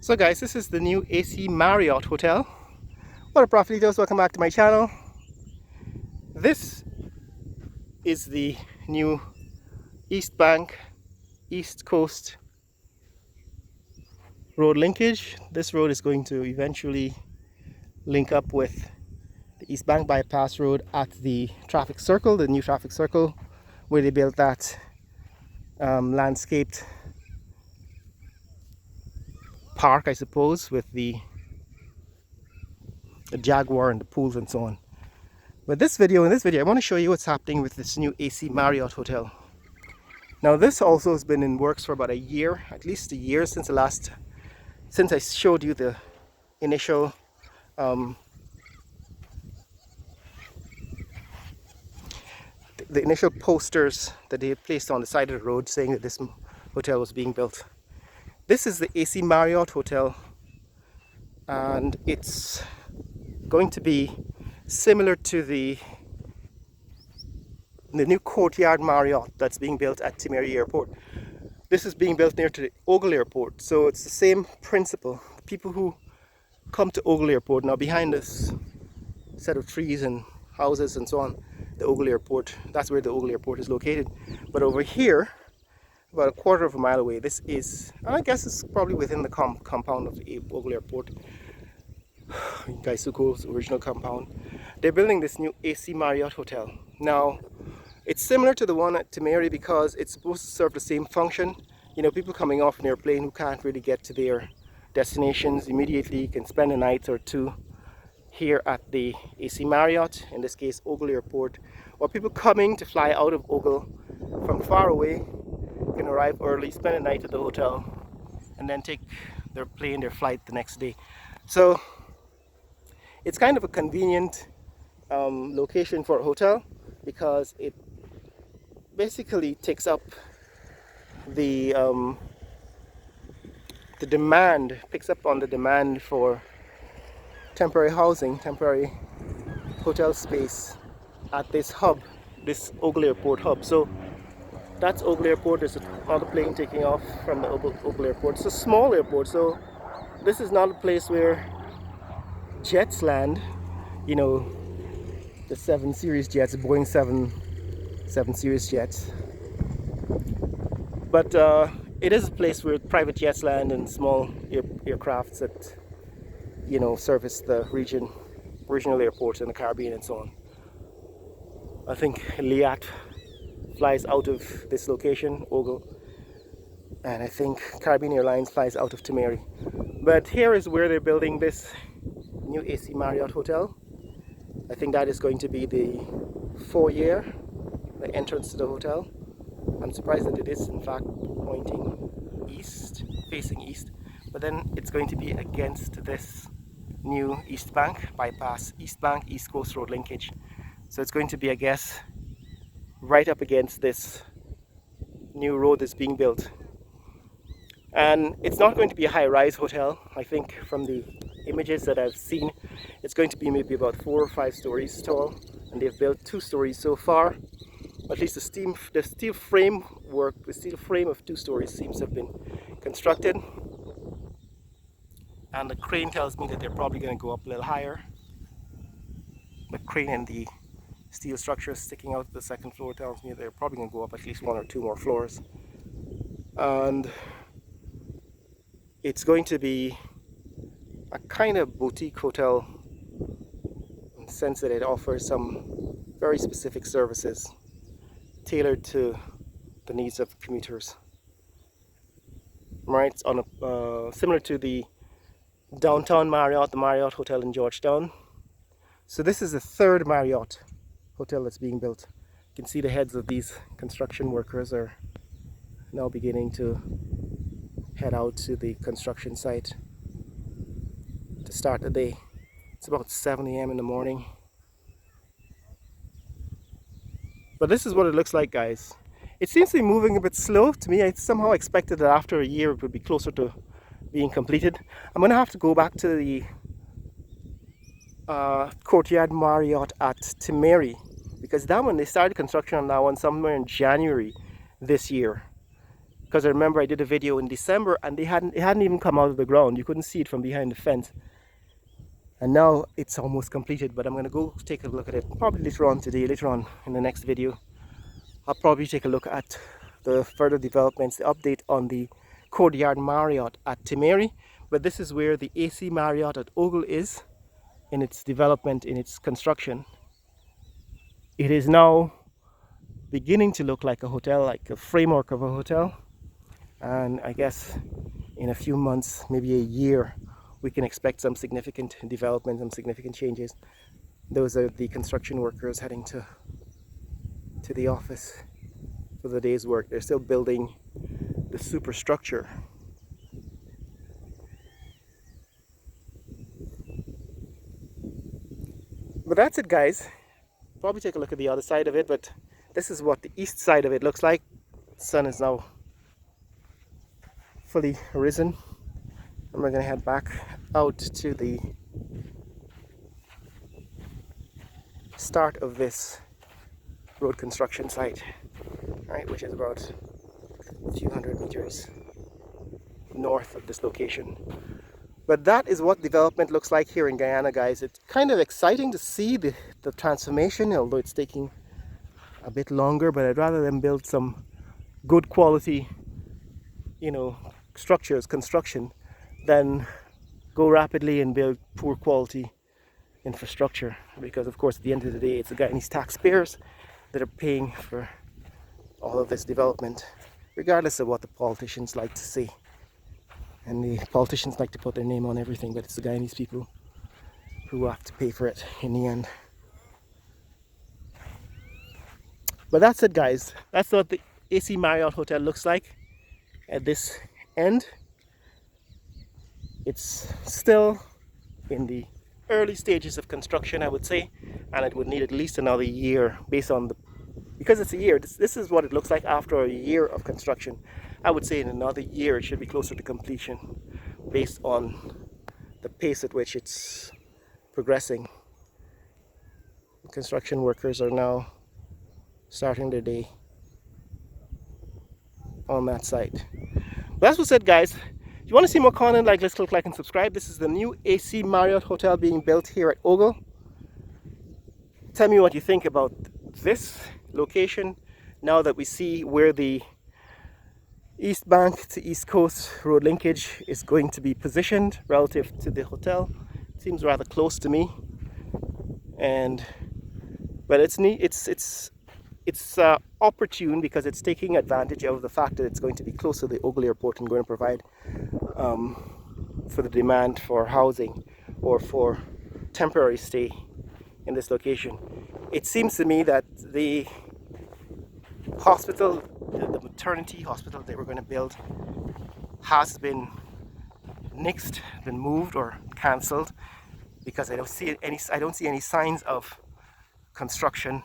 So guys, this is the new AC Marriott hotel. What up, Profiteers? Welcome back to my channel. This is the new East Bank, East Coast road linkage. This road is going to eventually link up with the East Bank bypass road at the traffic circle, the new traffic circle, where they built that landscaped park, I suppose, with the Jaguar and the pools and so on. But in this video, I want to show you what's happening with this new AC Marriott hotel. Now, this also has been in works for about a year, at least a year since I showed you the initial the initial posters that they had placed on the side of the road saying that this hotel was being built. This is the AC Marriott hotel, and it's going to be similar to the new Courtyard Marriott that's being built at Timeri Airport. This is being built near to the Ogle Airport, so it's the same principle. People who come to Ogle Airport, now behind this set of trees and houses and so on, the Ogle Airport, that's where the Ogle Airport is located. But over here, about a quarter of a mile away, this is, I guess it's probably within the compound of the Ogle Airport, Gaisuko's original compound. They're building this new AC Marriott hotel. Now, it's similar to the one at Timeri because it's supposed to serve the same function. You know, people coming off an airplane who can't really get to their destinations immediately can spend a night or two here at the AC Marriott, in this case Ogle Airport, or people coming to fly out of Ogle from far away can arrive early, spend a night at the hotel, and then take their flight the next day. So it's kind of a convenient location for a hotel because it basically takes up the demand, picks up on the demand for temporary housing, temporary hotel space at this hub, this Ogle Airport hub. So that's Ogle Airport. There's another plane taking off from the Ogle Airport. It's a small airport, so this is not a place where jets land, you know, the 7 Series jets, Boeing 7 Series jets. But it is a place where private jets land and small aircrafts that, you know, service the regional airports in the Caribbean and so on. I think Liat flies out of this location, Ogle, and I think Caribbean Airlines flies out of Timeri. But here is where they're building this new AC Marriott hotel. I think that is going to be the foyer, the entrance to the hotel. I'm surprised that it is in fact pointing east, facing east, but then it's going to be against this new East Bank bypass, East Bank East Coast Road linkage. So it's going to be, I guess, right up against this new road that's being built. And it's not going to be a high-rise hotel. I think from the images that I've seen, it's going to be maybe about 4 or 5 stories tall, and they've built 2 stories so far. At least the steel frame of 2 stories seems to have been constructed, and the crane tells me that they're probably going to go up a little higher. The crane and the steel structure sticking out the second floor tells me they're probably going to go up at least 1 or 2 more floors, and it's going to be a kind of boutique hotel in the sense that it offers some very specific services tailored to the needs of commuters. Right, it's on a similar to the downtown Marriott, the Marriott Hotel in Georgetown. So this is the 3rd Marriott hotel that's being built. You can see the heads of these construction workers are now beginning to head out to the construction site to start the day. It's about 7 a.m. in the morning. But this is what it looks like, guys. It seems to be moving a bit slow to me. I somehow expected that after a year it would be closer to being completed. I'm going to have to go back to the Courtyard Marriott at Timeri, because that one, they started construction on that one somewhere in January this year. because I remember I did a video in December and it hadn't even come out of the ground. You couldn't see it from behind the fence. And now it's almost completed, but I'm going to go take a look at it probably later on today, later on in the next video. I'll probably take a look at the further developments, the update on the Courtyard Marriott at Timeri. But this is where the AC Marriott at Ogle is in its development, in its construction. It is now beginning to look like a hotel, like a framework of a hotel. And I guess in a few months, maybe a year, we can expect some significant development, some significant changes. Those are the construction workers heading to the office for the day's work. They're still building the superstructure. But that's it, guys. Probably take a look at the other side of it, but this is what the east side of it looks like. The sun is now fully risen, and we're going to head back out to the start of this road construction site, right, which is about a few hundred meters north of this location. But that is what development looks like here in Guyana, guys. It's kind of exciting to see the transformation, although it's taking a bit longer, but I'd rather them build some good quality, structures, construction, than go rapidly and build poor quality infrastructure. Because of course at the end of the day, it's the Guyanese taxpayers that are paying for all of this development, regardless of what the politicians like to say. And the politicians like to put their name on everything, but it's the Guyanese people who have to pay for it in the end. But that's it, guys. That's what the AC Marriott Hotel looks like at this end. It's still in the early stages of construction, I would say, and it would need at least another year based on because it's a year. This is what it looks like after a year of construction. I would say in another year it should be closer to completion based on the pace at which it's progressing. Construction workers are now starting their day on that site. But that's what's it, guys. If you want to see more content like this, click like and subscribe. This is the new AC Marriott Hotel being built here at Ogle. Tell me what you think about this location now that we see where the East Bank to East Coast road linkage is going to be positioned relative to the hotel. It seems rather close to me, but it's neat. It's opportune because it's taking advantage of the fact that it's going to be close to the Ogle Airport and going to provide for the demand for housing or for temporary stay in this location. It seems to me that the hospital, the maternity hospital they were going to build, has been nixed, been moved or cancelled, because I don't see any signs of construction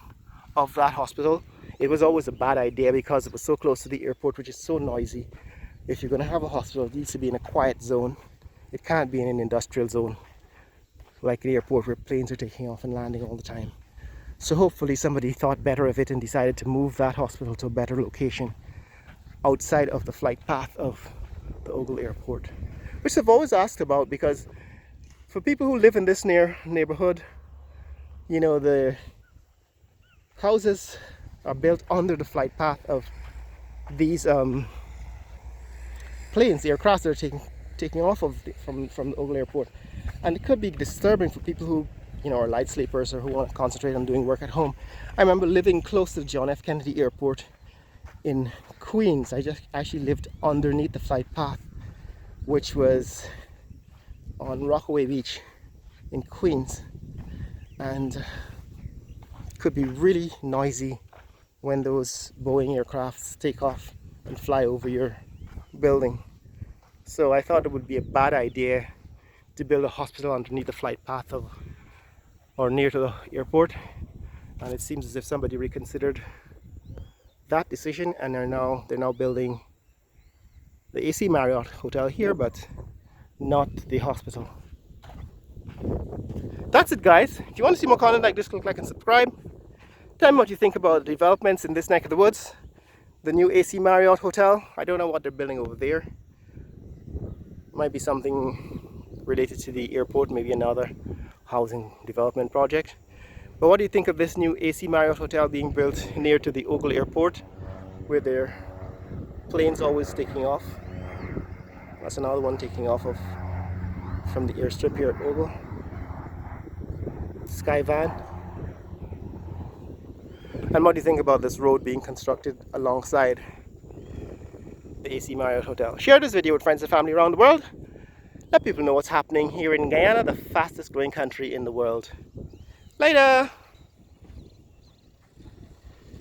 of that hospital. It was always a bad idea because it was so close to the airport, which is so noisy. If you're going to have a hospital, it needs to be in a quiet zone. It can't be in an industrial zone like the airport where planes are taking off and landing all the time. So hopefully somebody thought better of it and decided to move that hospital to a better location outside of the flight path of the Ogle Airport, which I've always asked about, because for people who live in this neighborhood, the houses are built under the flight path of these planes, the aircraft that are taking off from the Ogle Airport, and it could be disturbing for people who are light sleepers or who want to concentrate on doing work at home. I remember living close to John F. Kennedy Airport in Queens. I just actually lived underneath the flight path, which was on Rockaway Beach in Queens, and it could be really noisy when those Boeing aircrafts take off and fly over your building. So I thought it would be a bad idea to build a hospital underneath the flight path or near to the airport, and it seems as if somebody reconsidered that decision, and they're now building the AC Marriott Hotel here, but not the hospital. That's it, guys. If you want to see more content like this, click like and subscribe. Tell me what you think about the developments in this neck of the woods. the new AC Marriott hotel. I don't know what they're building over there. Might be something related to the airport, maybe another housing development project. But what do you think of this new AC Marriott hotel being built near to the Ogle airport, where their planes always taking off? That's another one taking off from the airstrip here at Ogle. Sky van. And what do you think about this road being constructed alongside the AC Marriott Hotel? Share this video with friends and family around the world. Let people know what's happening here in Guyana, the fastest growing country in the world. Later!